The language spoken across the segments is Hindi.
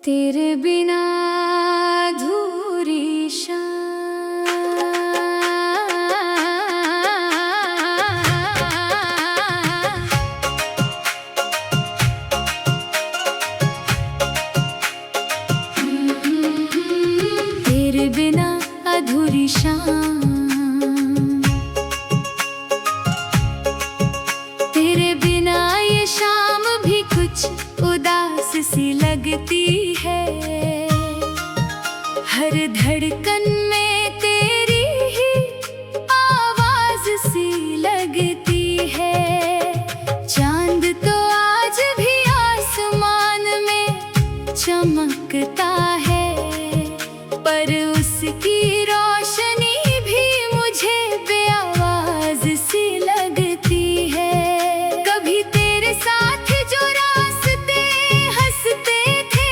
तेरे बिना अधूरी शाम। तेरे बिना अधूरी शाम, तेरे बिना ये शाम भी कुछ उदास सी लगती है। हर धड़कन में तेरी ही आवाज सी लगती है। चांद तो आज भी आसमान में चमकता है, पर उसकी रोशनी भी मुझे बेआवाज सी लगती है। कभी तेरे साथ जो रास्ते हंसते थे,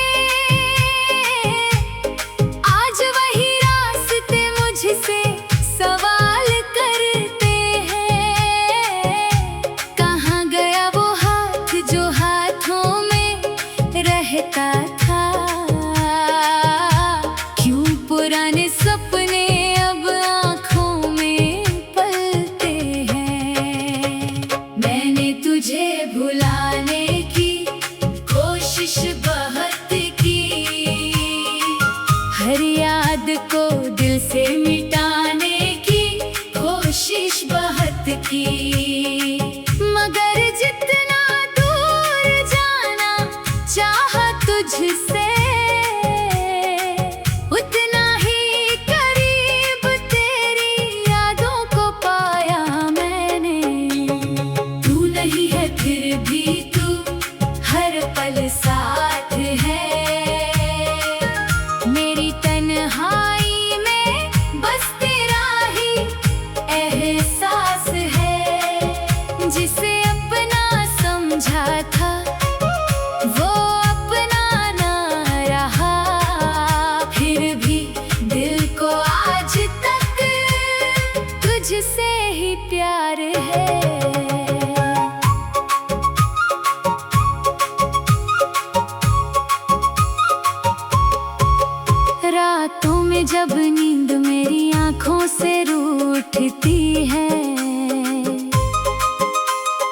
आज वही रास्ते मुझसे सवाल करते हैं। कहाँ गया वो हाथ जो हाथों में रहता था? पुराने सपने अब आँखों में पलते हैं। मैंने तुझे भुलाने की कोशिश बहुत की, हर याद को दिल से मिटाने की कोशिश बहुत की। मगर जितना दूर जाना चाहा तुझसे, फिर भी तू हर पल साथ है। मेरी तन्हाई में बस तेरा ही एहसास है। जिसे अपना समझा था वो अपना ना रहा, फिर भी दिल को आज तक तुझसे ही प्यार है। रातों में जब नींद मेरी आँखों से रूठती है,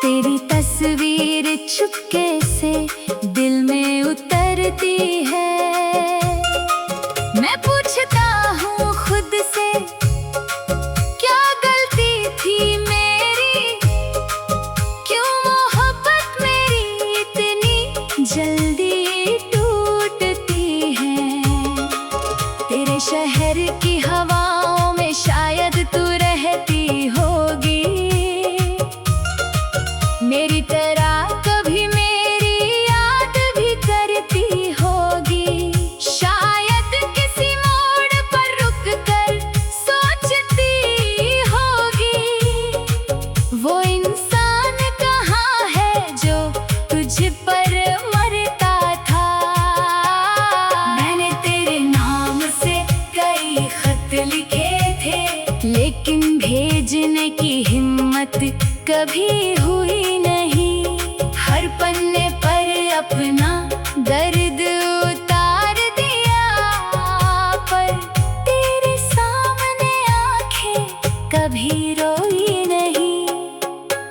तेरी तस्वीर चुपके से दिल में उतरती है। मैं पूछता हूँ खुद से, क्या गलती थी मेरी? क्यों मोहब्बत मेरी इतनी जल्दी तेरे शहर की हवाओं में शायद तू रहती होगी, मेरी तरह कभी मेरी याद भी करती होगी। शायद किसी मोड़ पर रुक कर सोचती होगी, वो इंसान कहाँ है जो तुझ पर मरता था। मैंने तेरे नाम से कई खत लिखे थे, लेकिन भेजने की हिम्मत कभी हुई नहीं। हर पन्ने पर अपना दर्द उतार दिया, पर तेरे सामने आंखें कभी रोई नहीं।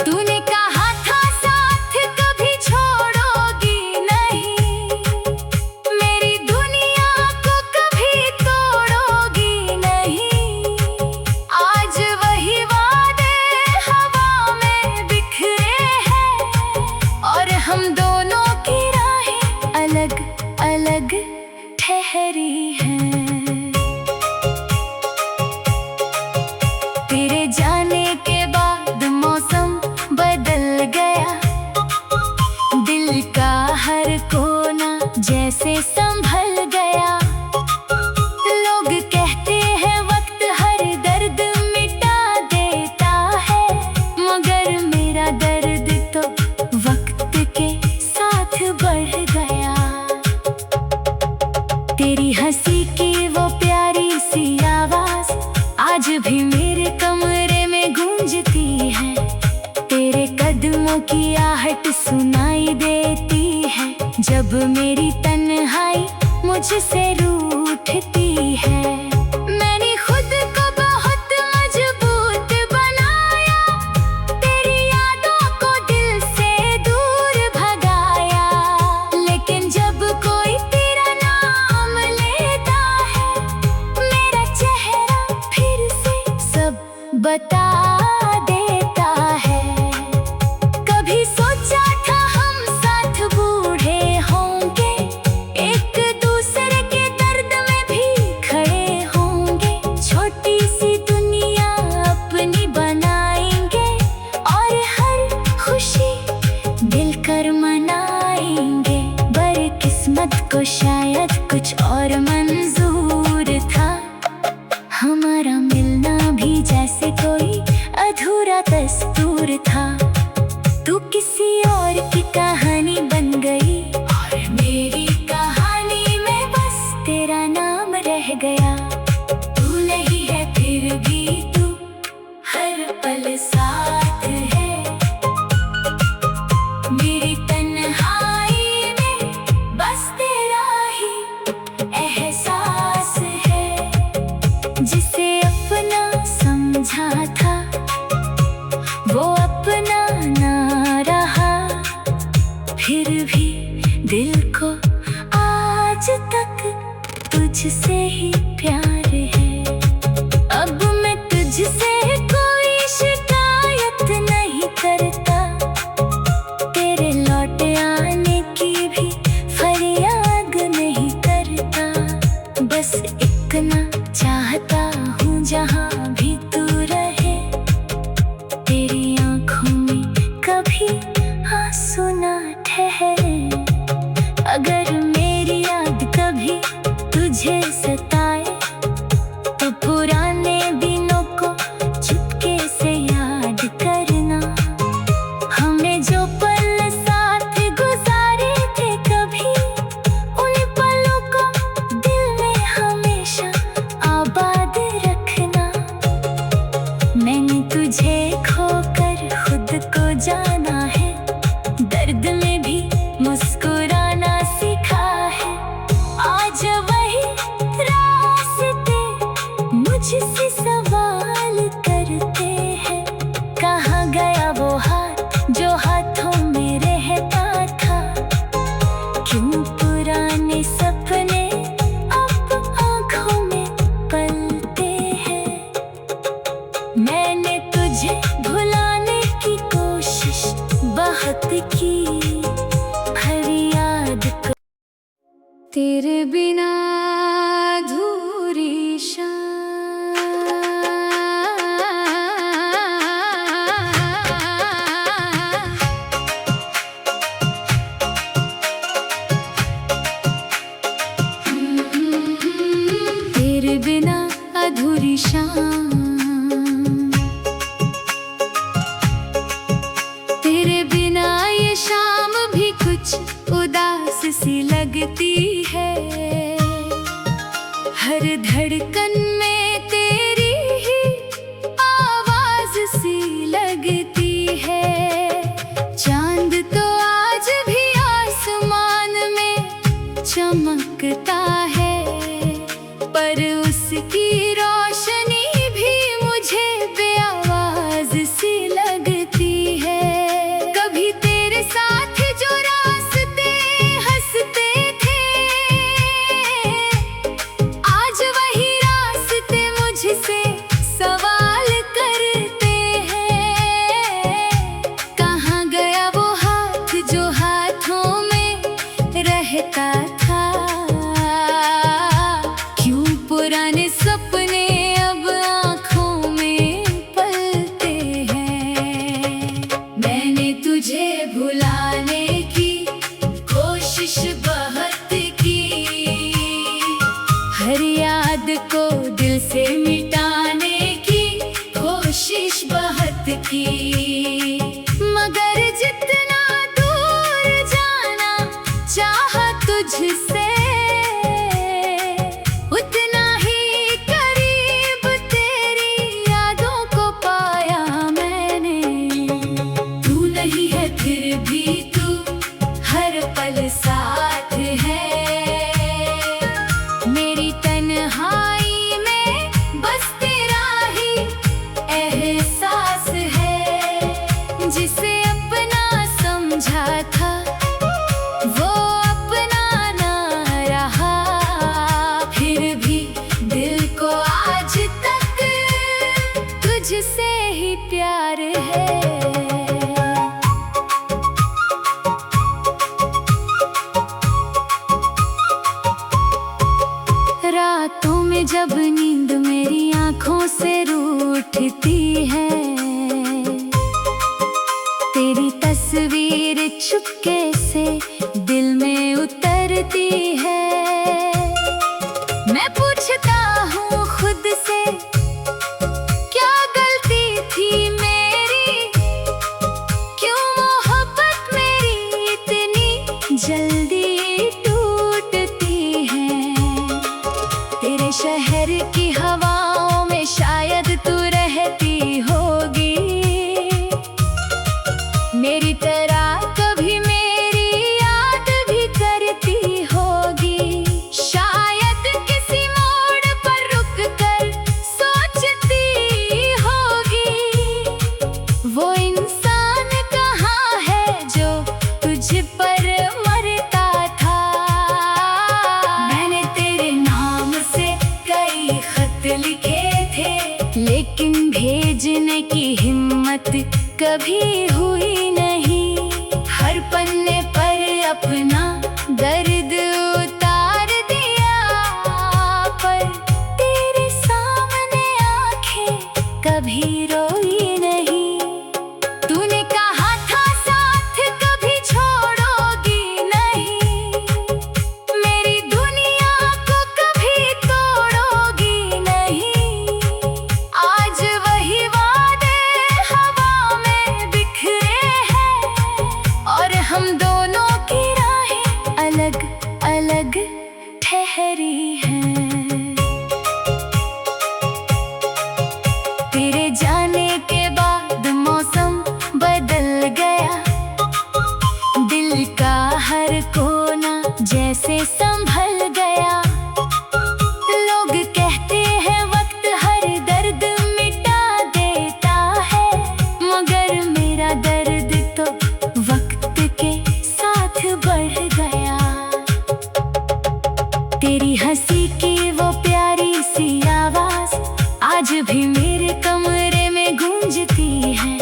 तूने कहा था साथ कभी छोड़ोगी नहीं, मेरी दुनिया को कभी तोड़ोगी नहीं। आज वही वादे हवा में बिखरे हैं, और हम दोनों की राहें अलग अलग ठहरी हैं। तेरे जाने के बाद मौसम बदल गया, दिल का हर कोना जैसे संभल गया। लोग कहते हैं वक्त हर दर्द मिटा देता है, मगर मेरा दर्द तो वक्त के साथ बढ़ गया। तेरी हंसी की वो प्यारी सी आवाज आज भी मेरे कमरे में गूंजती है। तेरे कदमों की आहट सुनाई देती है, जब मेरी तन्हाई मुझसे रूठती है। मैंने खुद को बहुत मजबूत बनाया, तेरी यादों को दिल से दूर भगाया। लेकिन जब कोई तेरा नाम लेता है, मेरा चेहरा फिर से सब बता देता है। कभी सोचा था हम साथ बूढ़े होंगे, एक दूसरे के दर्द में भी खड़े होंगे। छोटी सी दुनिया अपनी बनाएंगे और हर खुशी मिलकर मनाएंगे। बदकिस्मत को शायद कुछ और मंजूर था, हमारा मिलना भी जैसे कोई अधूरा दस्तूर था। तू किसी और की कहानी बन गई और मेरी कहानी में बस तेरा नाम रह गया। तू नहीं है फिर भी तू हर पल साथ है, मेरी तन्हाई में बस तेरा ही एहसास है। जिसे अपना समझा था वो अपना ना रहा, फिर भी दिल को आज तक तुझसे ही प्यार है। अब मैं तुझसे कोई शिकायत नहीं करता, तेरे लौट आने की भी फरियाद नहीं करता। बस इतना चाहता हूँ जहाँ भी तू रहे, तेरी आँखों में कभी आंसू ना ठहरे। अगर मेरी याद कभी तुझे सताए, तो पुराने दिनों को चुपके से याद करना। हमने जो पल साथ गुजारे थे कभी, उन पलों को दिल में हमेशा आबाद रखना। मैंने तुझे खोकर खुद को जाना है, दर्द में भी मुस्कुराना सीखा है। आज वही रास्ते मुझसे सवाल करते हैं, कहाँ गया वो हाथ जो हाथों में रहता था। क्यों पुराने सपने अब आँखों में पलते हैं। मैंने तुझे भुलाने की कोशिश बहुत की, हर याद को तेरे बिना अधूरी शाम। तेरे बिना अधूरी शाम, तेरे बिना ये शाम भी कुछ उदास सी लगती है। हर धड़कन में तेरी ही आवाज सी लगती है। चांद तो आज भी आसमान में चमकता है, पर उसकी रोशनी भी मुझे बेआवाज सी लगती है। कभी तेरे साथ जो रास्ते हंसते थे, आज वही रास्ते मुझसे सवाल करते हैं। कहाँ गया वो हाथ जो हाथों में रहता था। क्यों पुराने सपने अब आँखों में पलते हैं। मैंने तुझे भुलाने की कोशिश बहुत की, हर याद को दिल से मिटाने की कोशिश बहुत की। मगर जितना दूर जाना चाहा तुझसे, उतना ही करीब तेरी यादों को पाया मैंने। तू नहीं है फिर भी तू हर पल साथ है, रातों में जब नींद मेरी आंखों से रूठती है, तेरी तस्वीर चुपके से दिल में उतरती है। मैं पूछता हूँ खुद से, क्या गलती थी मेरी, क्यों मोहब्बत मेरी इतनी जल्दी टूटती है। तेरे शहर की हवाओं में शायद तू रहती होगी, मेरी तरह कभी मेरी याद भी करती होगी। शायद किसी मोड़ पर रुक कर सोचती होगी, वो इंसान कहाँ है जो तुझ पर मरता था। मैंने तेरे नाम से कई खत लिखे थे, लेकिन भेजने की हिम्मत कभी हुई नहीं। हर पन्ने पर अपना दर्द उतार दिया, पर तेरे सामने आंखें कभी रोई नहीं। तूने कहा था साथ कभी छोड़ोगी नहीं, मेरी दुनिया को कभी तोड़ोगी नहीं। आज वही वादे हवा में बिखरे हैं, और हम दोनों की राहें अलग अलग ठहरी हैं। तेरे जाने के बाद मौसम बदल गया, दिल का हर कोना जैसे संभल गया। लोग कहते हैं वक्त हर दर्द मिटा देता है, मगर मेरा दर्द तो वक्त के साथ बढ़ गया। तेरी हंसी की वो प्यारी सी आवाज आज भी मेरे कमरे में गूंजती है।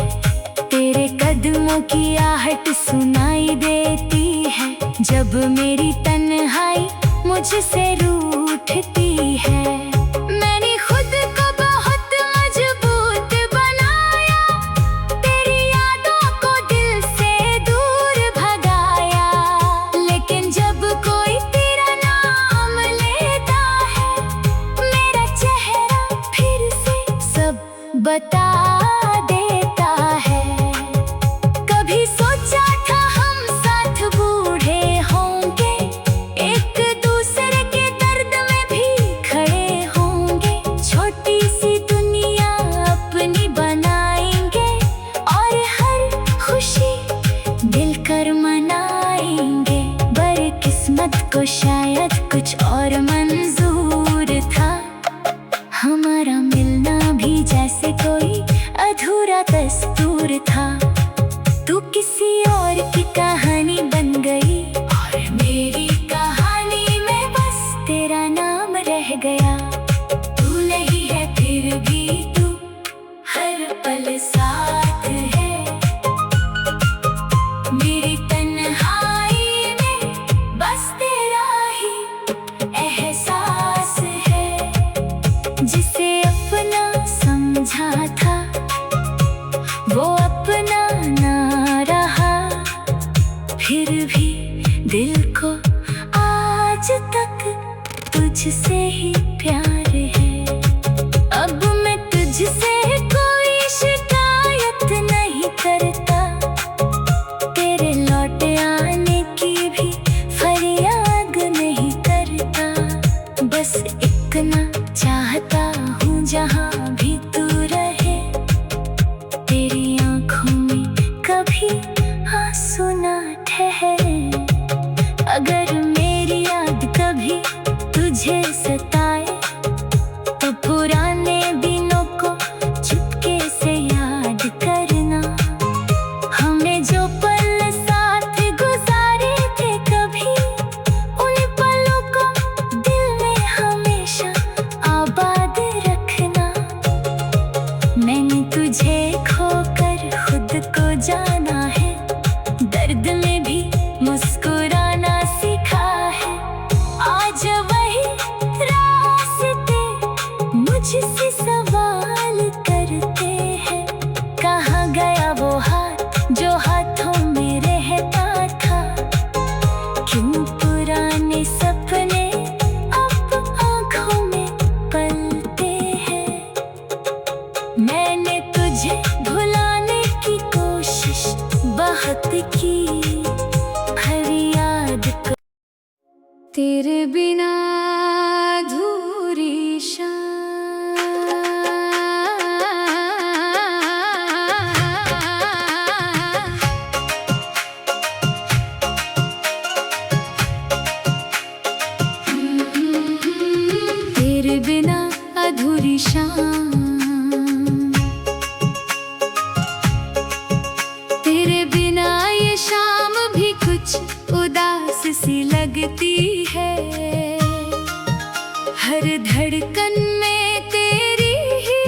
तेरे कदमों की आहट सुनाई देती है, जब मेरी तन्हाई मुझसे रूठती है। मैंने खुद को बहुत मजबूत बनाया, तेरी यादों को दिल से दूर भगाया। लेकिन जब कोई तेरा नाम लेता है, मेरा चेहरा फिर से सब बता देता है। कभी सोचा था हम साथ बूढ़े होंगे, एक दूसरे के दर्द में भी खड़े होंगे। छोटी सी दुनिया अपनी बनाएंगे, और हर खुशी मिलकर मनाएंगे। बदकिस्मत को शायद कुछ और मंजूर था, हमारा मिलना भी जैसे कोई अधूरा दस्तूर था। तू किसी और की कहानी बन गई, और मेरी कहानी में बस तेरा नाम रह गया। तू नहीं है फिर भी तू हर पल साथ है, मेरी तन्हाई में बस तेरा ही एहसास है। जिसे अपना समझा था वो अपना ना रहा, फिर भी दिल को आज तक तुझसे ही प्यार है। अब मैं तुझसे कोई शिकायत नहीं करता, तेरे लौट आने की भी फरियाद नहीं करता। बस इतना चाहता हूँ जहाँ भी तू रहे, तेरी आंखों में कभी आंसू ना ठहरे। अगर मेरी याद कभी तुझे सता तेरे बिना अधूरी शाम, तेरे बिना अधूरी शाम, तेरे बिना ये शाम भी कुछ उदास सी लगती है। हर धड़कन में तेरी ही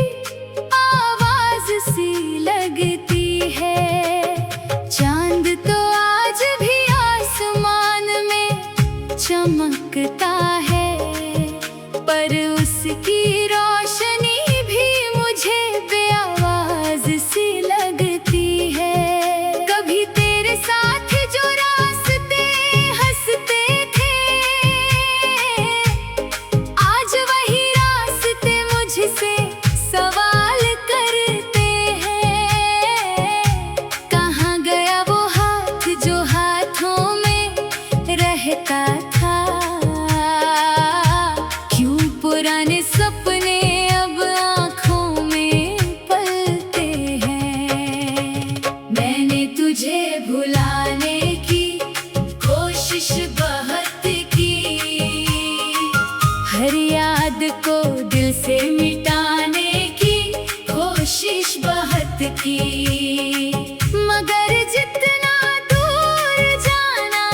आवाज सी लगती है। चांद तो आज भी आसमान में चमकता है, पर उसकी रोशनी भी मुझे बेआवाज सी लगती है। कभी तेरे साथ जो रास्ते हंसते थे, आज वही रास्ते मुझसे सवाल करते हैं। कहाँ गया वो हाथ जो हाथों में रहता था? क्यों पुराने सपने अब आँखों में पलते हैं? मैंने तुझे भुलाने की कोशिश बहुत की, हर याद को दिल से मिटाने की कोशिश बहुत की, मगर जितना दूर जाना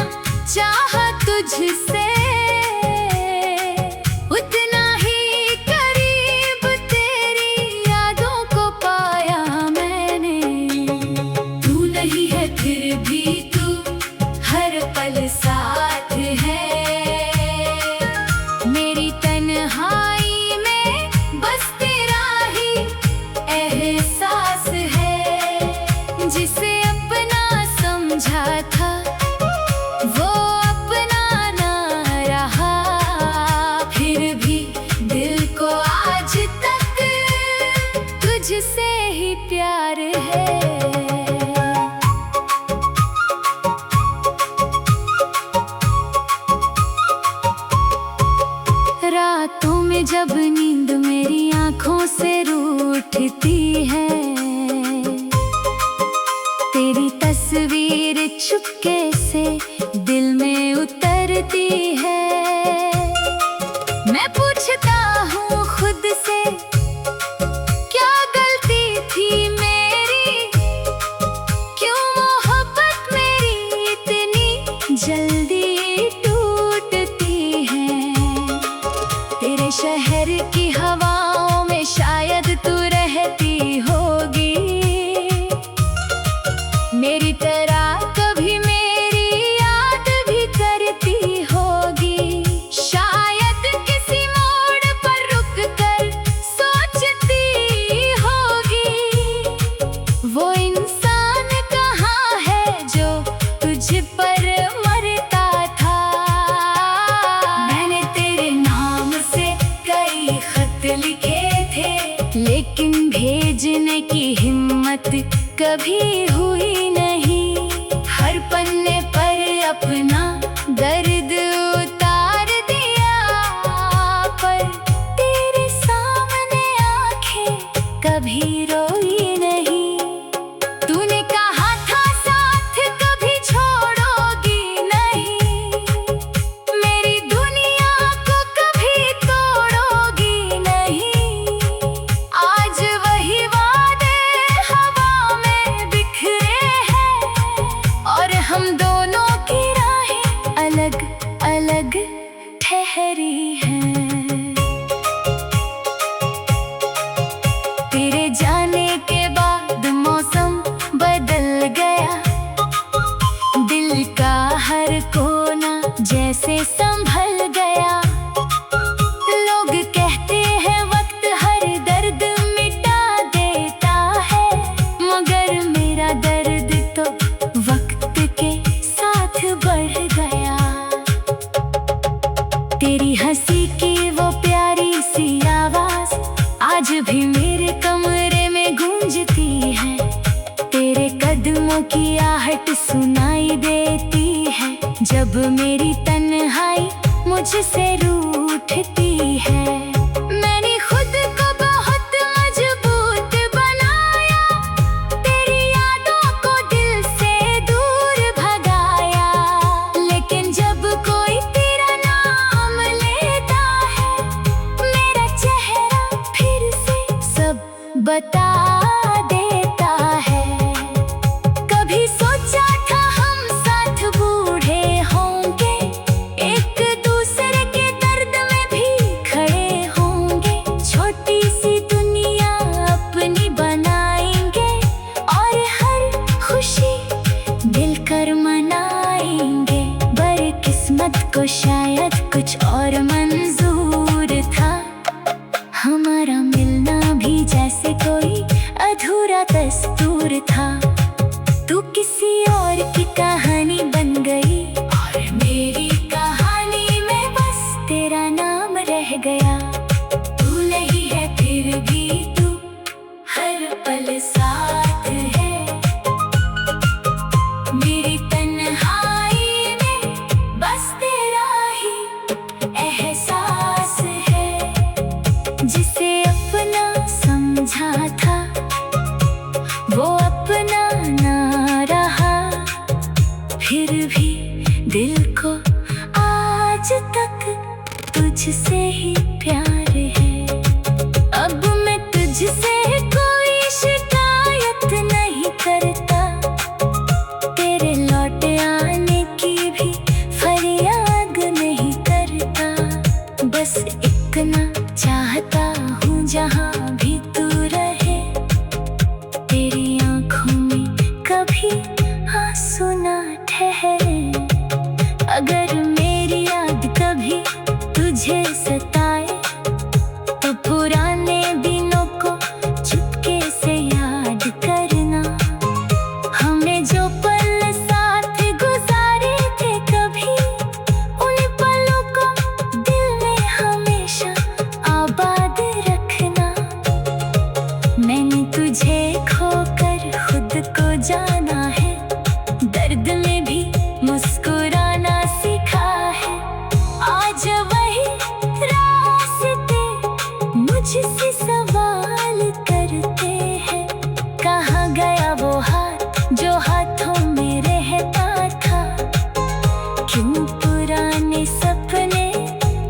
चाहा तुझसे, उतना ही करीब तेरी यादों को पाया मैंने। तू नहीं है फिर भी तू हर पल साथ है, मेरी तन्हाई में बस तेरा ही एहसास है। जिसे अपना समझा था वो अपना ना रहा, फिर भी दिल को आज तक तुझसे ही प्यार है। रातों में जब नींद मेरी आँखों से रूठती है, तेरी तस्वीर चुपके से दिल में उतरती है। मैं पूछता हूँ खुद से, क्या गलती थी मेरी? क्यों मोहब्बत मेरी इतनी जल्दी टूटती है? तेरे शहर की हवाओं में शायद तू रहती होगी, मेरी तरह कभी मेरी याद भी करती होगी। शायद किसी मोड़ पर रुक कर सोचती होगी, वो इंसान कहाँ है जो तुझ पर मरता था। मैंने तेरे नाम से कई खत लिखे थे, लेकिन भेजने की हिम्मत कभी हुई नहीं। हर पन्ने पर अपना दर्द उतार दिया, पर तेरे सामने आंखें कभी रोई नहीं। तूने कहा था साथ कभी छोड़ोगी नहीं, मेरी दुनिया को कभी तोड़ोगी नहीं। आज वही वादे हवा में बिखरे हैं, और हम दोनों की राहें अलग अलग ठहरी हैं। तेरे जाने के बाद मौसम बदल गया, दिल का हर कोना जैसे संभल गया। लोग कहते हैं वक्त हर दर्द मिटा देता है, मगर मेरा दर्द तो वक्त के साथ बढ़ गया। तेरी हंसी की वो प्यारी सी आवाज आज भी मेरे कमरे में गूंजती है। तेरे कदमों की आहट सुनाई देती है, जब मेरी तन्हाई मुझ मुझसे रूठती है। मैंने खुद को बहुत मजबूत बनाया, तेरी यादों को दिल से दूर भगाया। लेकिन जब कोई तेरा नाम लेता है, मेरा चेहरा फिर से सब बता देता है। कभी सोचा था हम साथ बूढ़े होंगे, एक दूसरे के दर्द में भी खड़े होंगे। छोटी सी दुनिया अपनी बनाएंगे और हर खुशी मिलकर मनाएंगे। बदकिस्मत को शायद कुछ और मंजूर था, हमारा मिलना भी जैसे कोई अधूरा दस्तूर था। तू किसी और की कहानी बन गई और मेरी कहानी में बस तेरा नाम रह गया। तू नहीं है फिर भी तू हर पल साथ है। मेरी तन्हाई में बस तेरा ही एहसास है। जिसे अपना समझा था वो अपना ना रहा, फिर भी दिल को आज तक तुझसे ही प्यार है। अब मैं तुझसे कोई शिकायत नहीं करता, तेरे लौट आने की भी फरियाद नहीं करता। बस इतना चाहता हूँ जहाँ भी तू रहे, तेरी आँखों में कभी आंसू ना ठहरे। अगर मेरी याद कभी तुझे सताए, तो पुराने दिनों को चुपके से याद करना। हमने जो पल साथ गुजारे थे कभी, उन पलों को दिल में हमेशा आबाद रखना। मैंने तुझे खोकर खुद को जाना है, दर्द में भी मुस्कुराना सीखा है। आज वही रास्ते मुझसे सवाल करते हैं, कहाँ गया वो हाथ जो हाथों में रहता था। क्यों पुराने सपने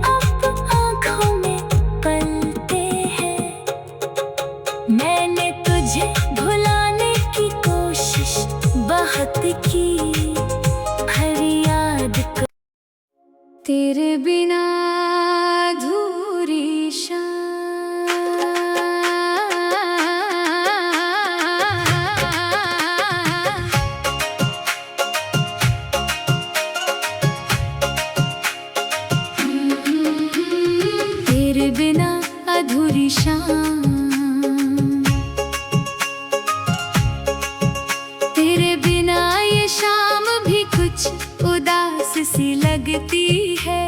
अब आँखों में पलते हैं। मैंने तुझे भुलाने की कोशिश बहुत की, हर याद को तेरे बिना अधूरी शाम। तेरे बिना अधूरी शाम, तेरे बिना ये शाम भी कुछ उदास सी लगती है।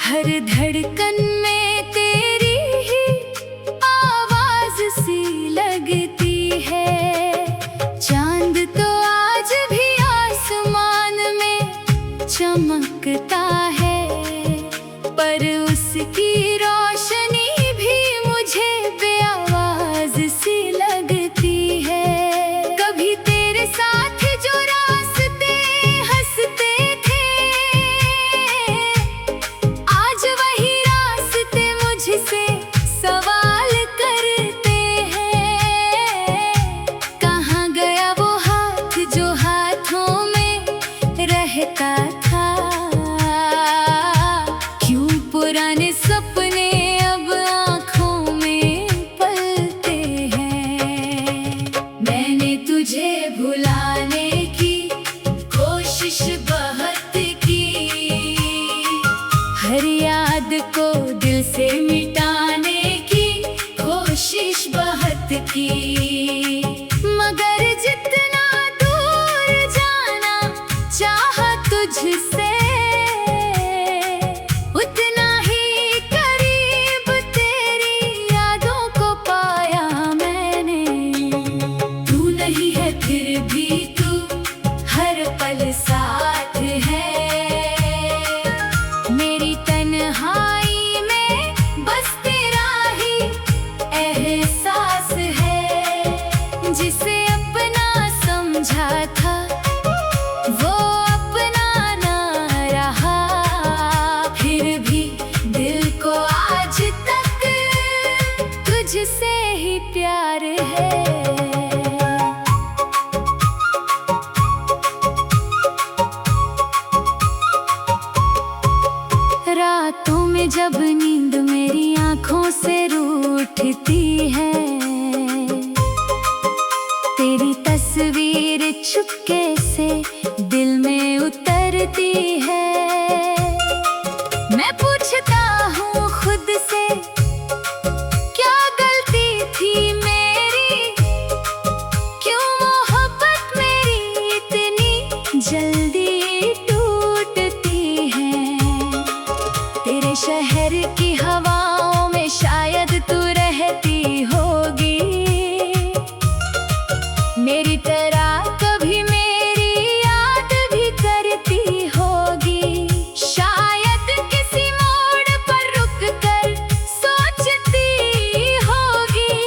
हर धड़कन में तेरी ही आवाज सी लगती है। चांद तो आज भी आसमान में चमकता है, पर उसकी रोशनी भी मुझे बेआवाज सी लगती है। कभी तेरे साथ जो रास्ते हंसते थे, आज वही रास्ते मुझसे सवाल करते हैं। कहाँ गया वो हाथ जो हाथों में रहता था। क्यों पुराने सपने अब आँखों में पलते हैं। मैंने तुझे भुलाने की कोशिश बहुत की, हर याद को दिल से मिटाने की कोशिश बहुत की। मगर जितना दूर जाना चाहा तुझसे, उतना ही करीब तेरी यादों को पाया मैंने। तू नहीं है फिर भी तू हर पल साथ है। रातों में जब नींद मेरी आंखों से रूठती है, तेरी तस्वीर चुपके से दिल में उतरती है। मैं पूछता हूँ खुद से, क्या गलती थी मेरी, क्यों मोहब्बत मेरी इतनी जल्दी टूटती है। तेरे शहर की हवाओं में शायद तू रहती होगी, मेरी तरह कभी मेरी याद भी करती होगी। शायद किसी मोड़ पर रुक कर सोचती होगी,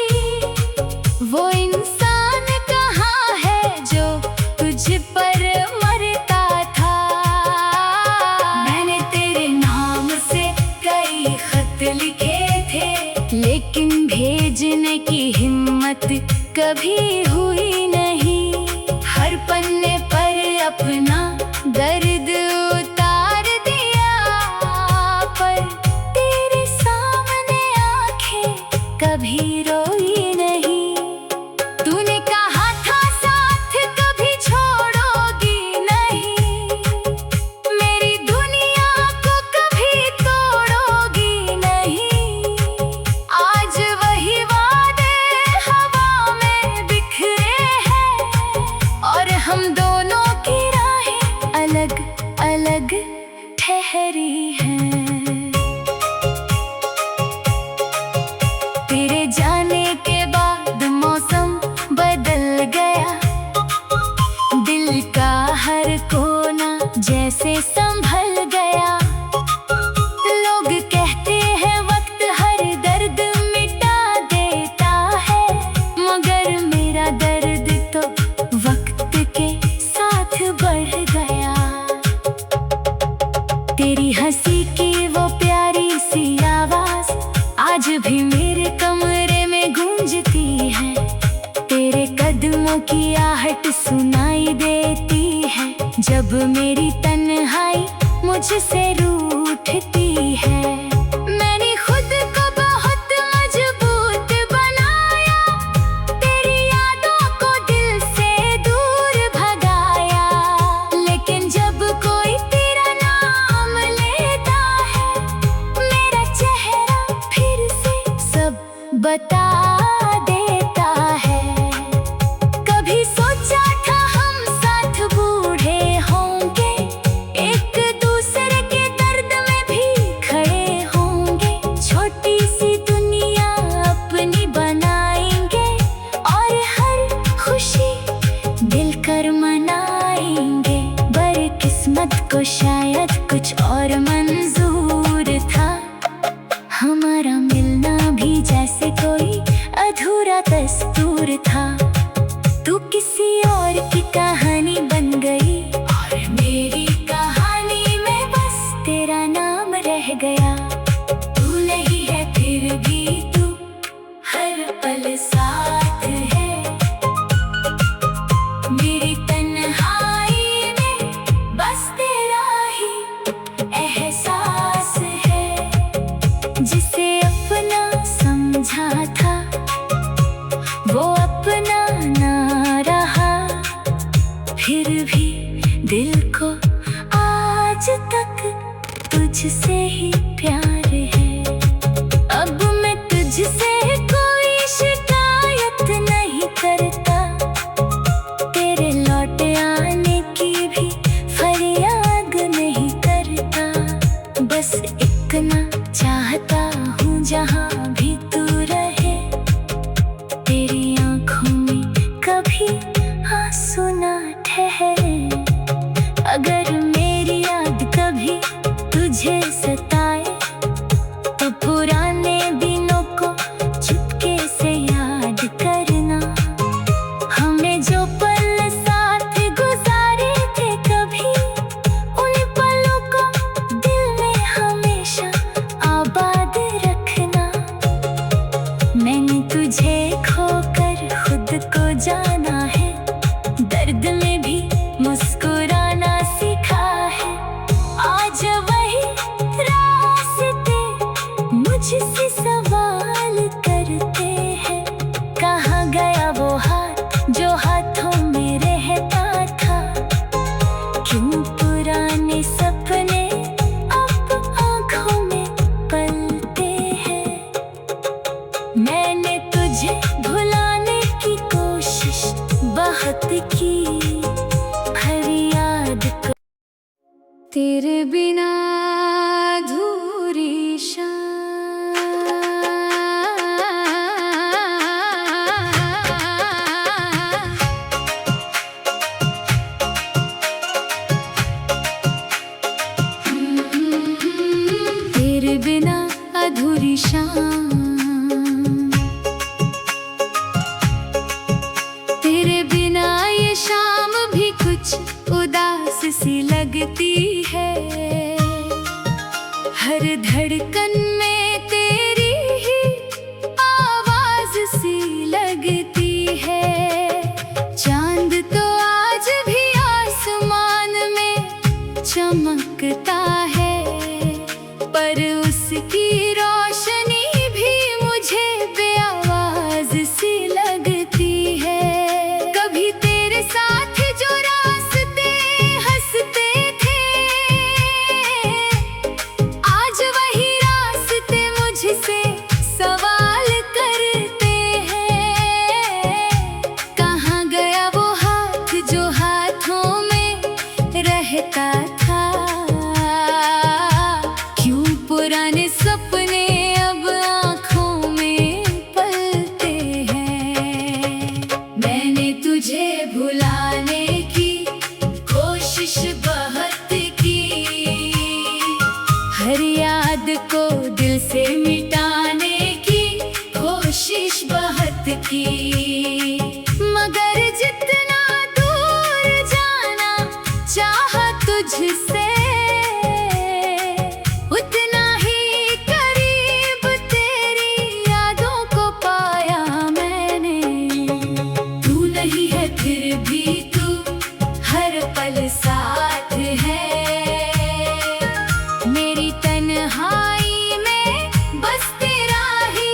वो इंसान कहाँ है जो तुझ पर मरता था। मैंने तेरे नाम से कई खत लिखे थे, लेकिन भेजने की हिम्मत कभी हुई नहीं। हर पन्ने पर अपना दर्द उतार दिया, पर तेरे सामने आंखें कभी रोई नहीं। तूने कहा था साथ कभी छोड़ोगी नहीं, मेरी दुनिया को कभी तोड़ोगी नहीं। आज वही वादे हवा में बिखरे हैं, और हम दोनों की राहें अलग अलग ठहरी हैं। तेरे जाने के बाद मौसम बदल गया, दिल का हर कोना जैसे संभल गया। लोग कहते हैं वक्त हर दर्द मिटा देता है, मगर मेरा दर्द तो वक्त के साथ बढ़ गया। तेरी हंसी की वो प्यारी सी आवाज आज भी मेरे कमरे में गूंजती है। तेरे कदमों की आहट सुनाई देती है, जब मेरी तन्हाई मुझसे रूठती है। मैंने खुद को बहुत मजबूत बनाया, तेरी यादों को दिल से दूर भगाया। लेकिन जब कोई तेरा नाम लेता है, मेरा चेहरा फिर से सब बता देता है। कभी सोचा था हम साथ बूढ़े होंगे, एक दूसरे के दर्द में भी खड़े होंगे। छोटी सी दुनिया अपनी बनाएंगे, और हर खुशी दिलकर मनाएंगे। बरकिस्मत को शायद कुछ और मंजूर था, हमारा मिलना भी जैसे कोई अधूरा दस्तूर था। तू किसी और की कहानी बन गई, और मेरी कहानी में बस तेरा नाम रह गया। तू नहीं है फिर भी तू हर पल साथ है, मेरी तन्हाई में बस तेरा ही एहसास है। जिसे अपना समझा था वो अपना ना रहा, फिर भी दिल को आज तक तुझसे ही प्यार है। अब मैं तुझसे कोई शिकायत नहीं करता, तेरे लौट आने की भी फरियाद नहीं करता। बस इतना चाहता हूँ जहाँ भी तू रहे, तेरी आंखों में कभी आंसू ना ठहरे। अगर मेरी याद कभी तुझे सताए, तो पुराने दिनों को चुपके से याद करना। हमने जो पल साथ गुजारे थे कभी, उन पलों को दिल में हमेशा आबाद रखना। मैंने तुझे खोकर खुद को जाना है, दर्द में भी मुस्कुराना सीखा है। आज वही रात अधूरी शाम। तेरे बिना ये शाम भी कुछ उदास सी लगती है। हर धड़कन में तेरी ही आवाज सी लगती है। चांद तो आज भी आसमान में चमकता है, पर उसकी रोशनी भी मुझे बेआवाज सी लगती है। कभी तेरे साथ जो रास्ते हंसते थे, आज वही रास्ते मुझसे सवाल करते हैं। कहाँ गया वो हाथ जो हाथों में रहता था? क्यों पुराने सपने अब आँखों में पलते हैं? मैंने तुझे भुलाने की कोशिश बहुत की, हर याद को दिल से मिटाने की कोशिश बहुत की, मगर जितना दूर जाना चाहा तुझसे, उतना ही करीब तेरी यादों को पाया मैंने। तू नहीं है फिर भी तू हर पल साथ है। मेरी तन्हाई में बस तेरा ही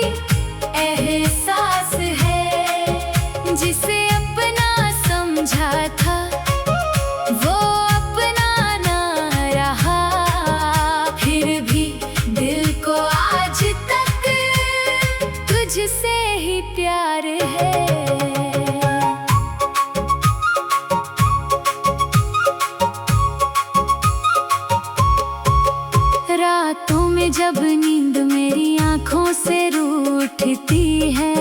एहसास है। जिसे अपना समझा था वो अपना ना रहा, फिर भी दिल को आज तक तुझसे ही प्यार है। रातों में जब नींद मेरी आँखों से रूठती है,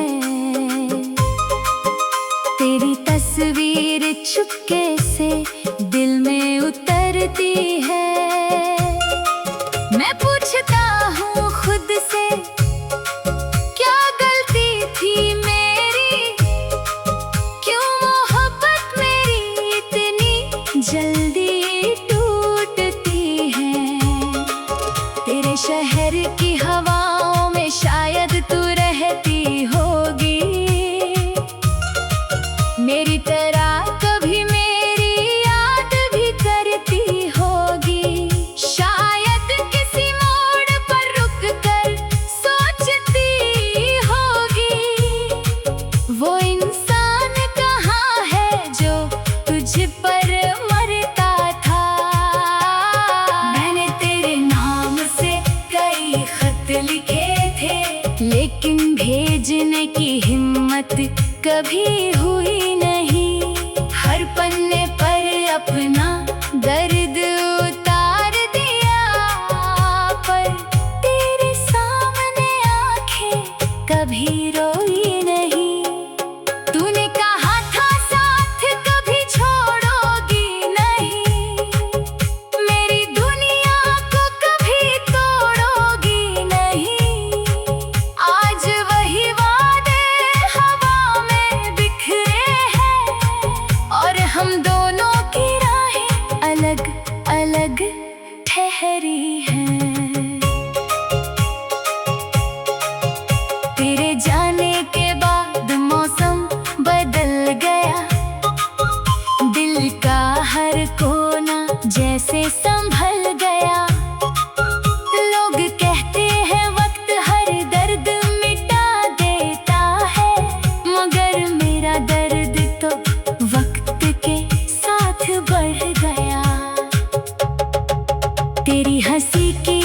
तेरी तस्वीर चुपके से दिल में उतरती है। मैं पूछता हूँ खुद से, क्या गलती थी मेरी? क्यों मोहब्बत मेरी इतनी जल्दी टूटती है? तेरे शहर की हवाओं में शायद तू रहती होगी, मेरी तरह कभी मेरी याद भी करती होगी। शायद किसी मोड़ पर रुक कर सोचती होगी, वो इंसान कहाँ है जो तुझ पर मरता था। मैंने तेरे नाम से कई खत लिखे थे, लेकिन भेजने की हिम्मत कभी हुई नहीं। हर पन्ने पर अपना दर्द उतार दिया, पर तेरे सामने आंखें कभी रोई नहीं। तूने कहा था साथ कभी छोड़ोगी नहीं, मेरी दुनिया को कभी तोड़ोगी नहीं। आज वही वादे हवा में बिखरे हैं, और हम दोनों की राहें अलग अलग ठहरी हैं। तेरे जाने के बाद मौसम बदल गया, दिल का हर कोना जैसे संभल गया। लोग कहते हैं वक्त हर दर्द मिटा देता है, मगर मेरा दर्द तो वक्त के साथ बढ़ गया। तेरी हंसी की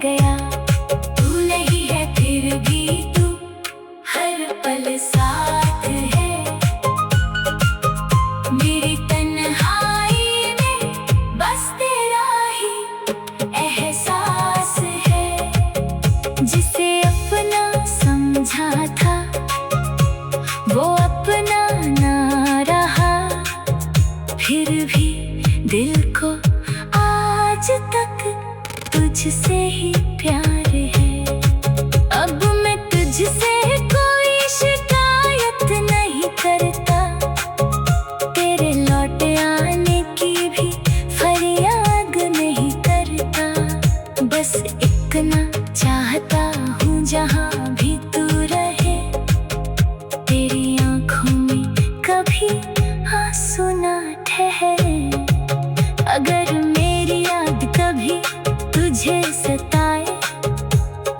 गया। तू नहीं है फिर भी तू हर पल साथ है। मेरी तन्हाई में बस तेरा ही एहसास है। जिसे अपना समझा था वो अपना ना रहा, फिर भी दिल को आज तक तुझसे ही प्यार है। अब मैं तुझसे कोई शिकायत नहीं करता, तेरे लौट आने की भी फरियाद नहीं करता। बस इतना चाहता हूँ जहाँ भी तू रहे, तेरी आँखों में कभी आंसू ना ठहरे। अगर मेरी याद कभी तुझे सताए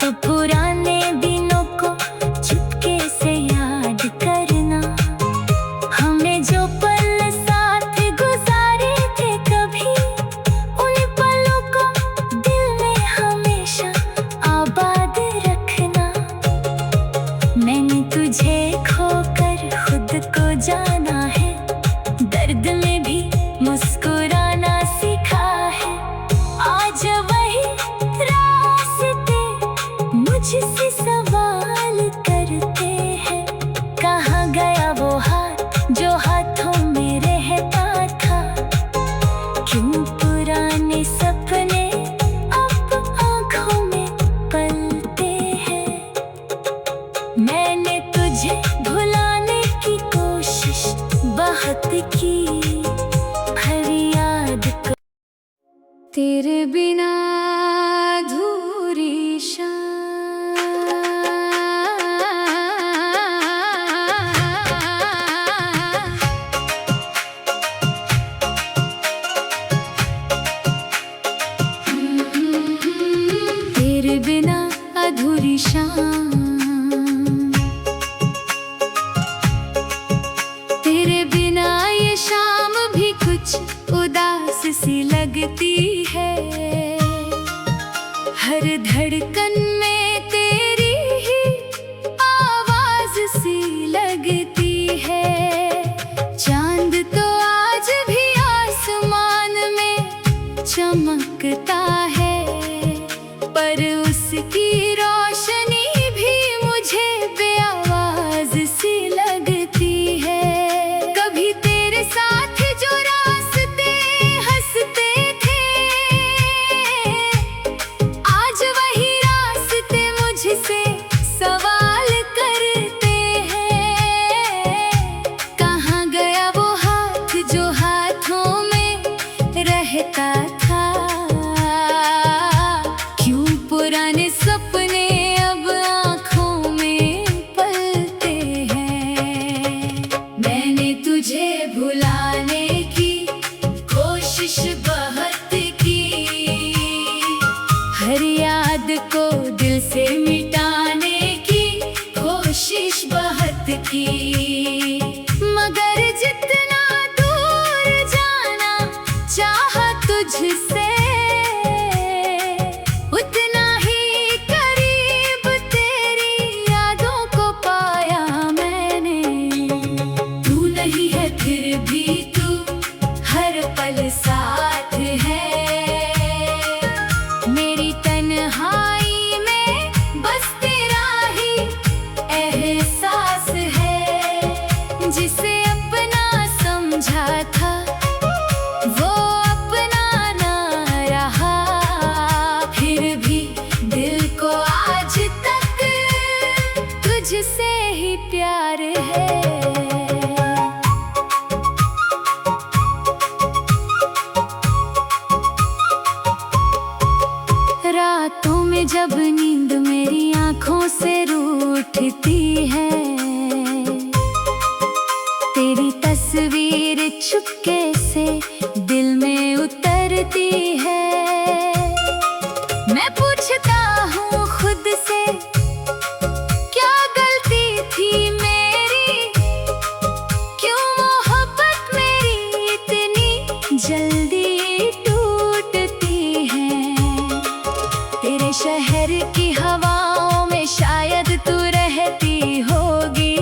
तो पुराने दिनों को चुपके से याद करना। हमने जो पल साथ गुजारे थे कभी, उन पलों को दिल में हमेशा आबाद रखना। मैंने तुझे खोकर खुद को जाना है, दर्द में भी मुस्कुराना सीखा है। आज वही रास्ते मुझसे सवाल करते हैं, कहाँ गया वो हाथ जो हाथों में रहता था। क्यों पुराने सपने अब आँखों में पलते हैं। मैंने तुझे भुलाने की कोशिश बहुत की, हर याद को तेरे बिना अधूरी शाम। तेरे बिना अधूरी शाम, तेरे बिना ये शाम भी कुछ उदास सी लगती है। हर धड़कन में तेरी ही आवाज सी लगती है। चांद तो आज भी आसमान में चमकता है, पर उसकी रोशनी भी मुझे बेआवाज सी लगती है। कभी तेरे साथ जो रास्ते हंसते थे, आज वही रास्ते मुझसे सवाल करते हैं। कहाँ गया वो हाथ जो हाथों में रहता था। क्यों पुराने सपने अब आँखों में पलते हैं। मैंने तुझे भुलाने की कोशिश बहुत की, हर याद को दिल से मिटाने की कोशिश बहुत की। मगर जितना दूर जाना चाहा तुझसे, उतना ही करीब तेरी यादों को पाया मैंने। तू नहीं है फिर भी तू हर पल साथ है। मेरी तन्हाई में बस तेरा ही एहसास है। जिसे अपना समझा था वो अपना ना रहा, फिर भी दिल को आज तक तुझसे ही प्यार है। रातों में जब नींद मेरी आँखों से रूठती है, तेरी तस्वीर चुपके से दिल में उतरती है। मैं पूछता हूँ खुद से, क्या गलती थी मेरी, क्यों मोहब्बत मेरी इतनी जल्दी टूटती है। तेरे शहर शहर की हवाओं में शायद तू रहती होगी,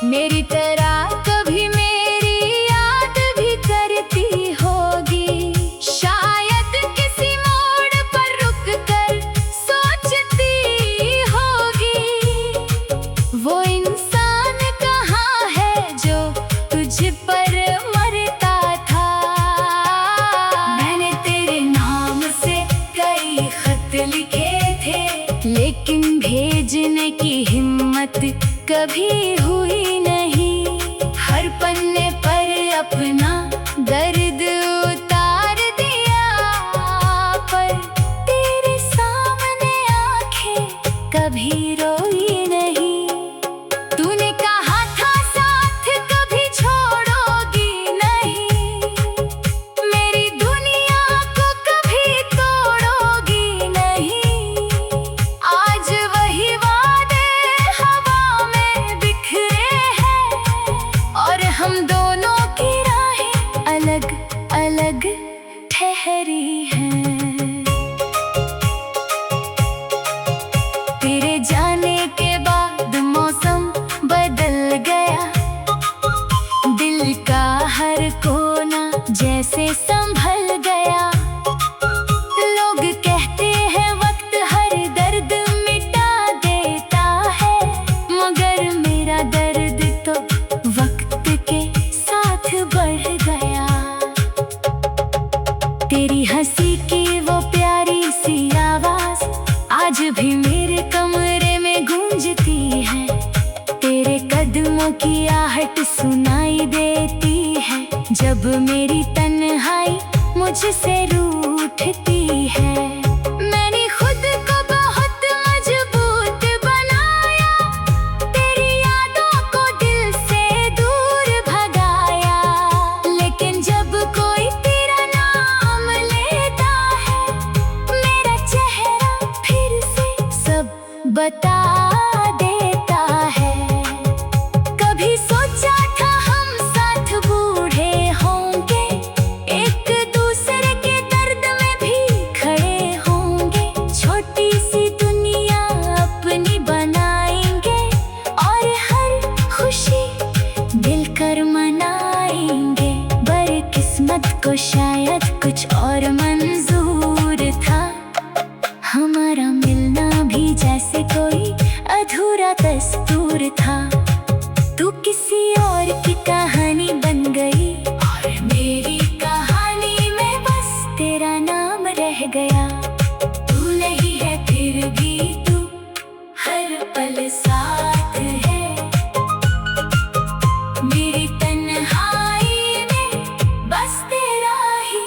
मेरी तरह कभी मेरी याद भी करती होगी। शायद किसी मोड़ पर रुक कर सोचती होगी, वो इंसान कहाँ है जो तुझ पर मरता था। मैंने तेरे नाम से कई खत लिखे थे, लेकिन भेजने की हिम्मत कभी हुई नहीं। हर पन्ने पर अपना दर्द उतार दिया, पर तेरे सामने आंखें कभी रोई नहीं। तूने कहा था साथ कभी छोड़ोगी नहीं, मेरी दुनिया को कभी तोड़ोगी नहीं। आज वही वादे हवा में बिखरे हैं, और हम दोनों की राहें अलग अलग ठहरी हैं। तेरे जाने के बाद मौसम बदल गया, दिल का हर कोना जैसे संभल गया। लोग कहते हैं वक्त हर दर्द मिटा देता है, मगर मेरा दर्द तो वक्त के साथ बढ़ गया। तेरी हंसी की वो प्यारी सी आवाज आज भी मेरे कमरे में गूंजती है। तेरे कदमों की आहट सुनाई देती है, जब मेरी तन्हाई मुझसे रूठती है। मैंने खुद को बहुत मजबूत बनाया, तेरी यादों को दिल से दूर भगाया। लेकिन जब कोई तेरा नाम लेता है, मेरा चेहरा फिर से सब बता देता है। कभी सोचा था हम साथ बूढ़े होंगे, एक दूसरे के दर्द में भी खड़े होंगे। छोटी सी दुनिया अपनी बनाएंगे, और हर खुशी मिलकर मनाएंगे। बदकिस्मत को शायद कुछ और मंजूर था, हमारा मिलना भी जैसे कोई अधूरा दस्तूर था। तू किसी और की कहानी बन गई, और मेरी कहानी में बस तेरा नाम रह गया। तू नहीं है फिर भी तू हर पल साथ है, मेरी तन्हाई में बस तेरा ही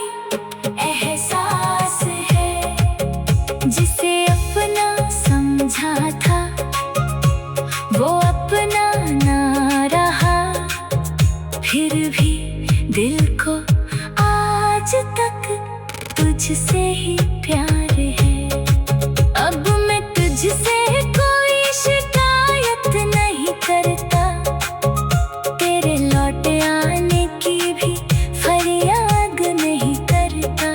एहसास है। जिसे अपना समझा था वो अपना ना रहा, फिर भी दिल को आज तक तुझसे ही प्यार है। अब मैं तुझसे कोई शिकायत नहीं करता, तेरे लौट आने की भी फरियाद नहीं करता।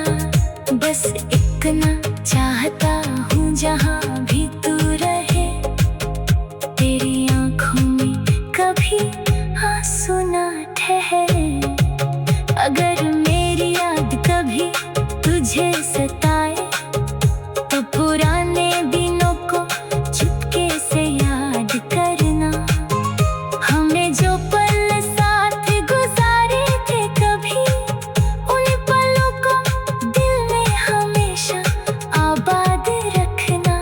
बस इतना चाहता हूँ जहाँ भी तू रहे, तेरी आँखों में कभी आंसू ना ठहरे। अगर मेरी याद कभी तुझे सताए, तो पुराने दिनों को चुपके से याद करना। हमने जो पल साथ गुजारे थे कभी, उन पलों को दिल में हमेशा आबाद रखना।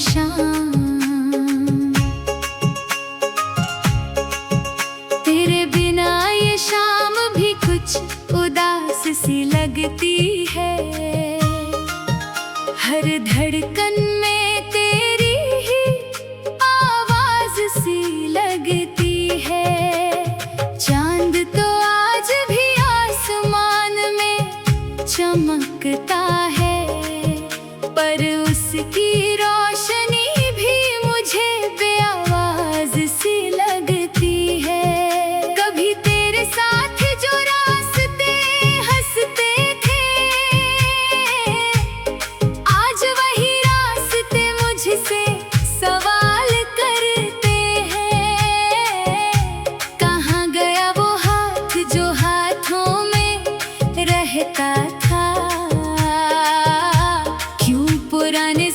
शाम। तेरे बिना ये शाम भी कुछ उदास सी लगती है। हर धड़कन में तेरी ही आवाज सी लगती है। चांद तो आज भी आसमान में चमकता है, पर उसकी रोशनी भी मुझे बेआवाज सी लगती है। कभी तेरे साथ जो रास्ते हंसते थे, आज वही रास्ते मुझसे सवाल करते हैं। कहाँ गया वो हाथ जो हाथों में रहता था? क्यों पुराने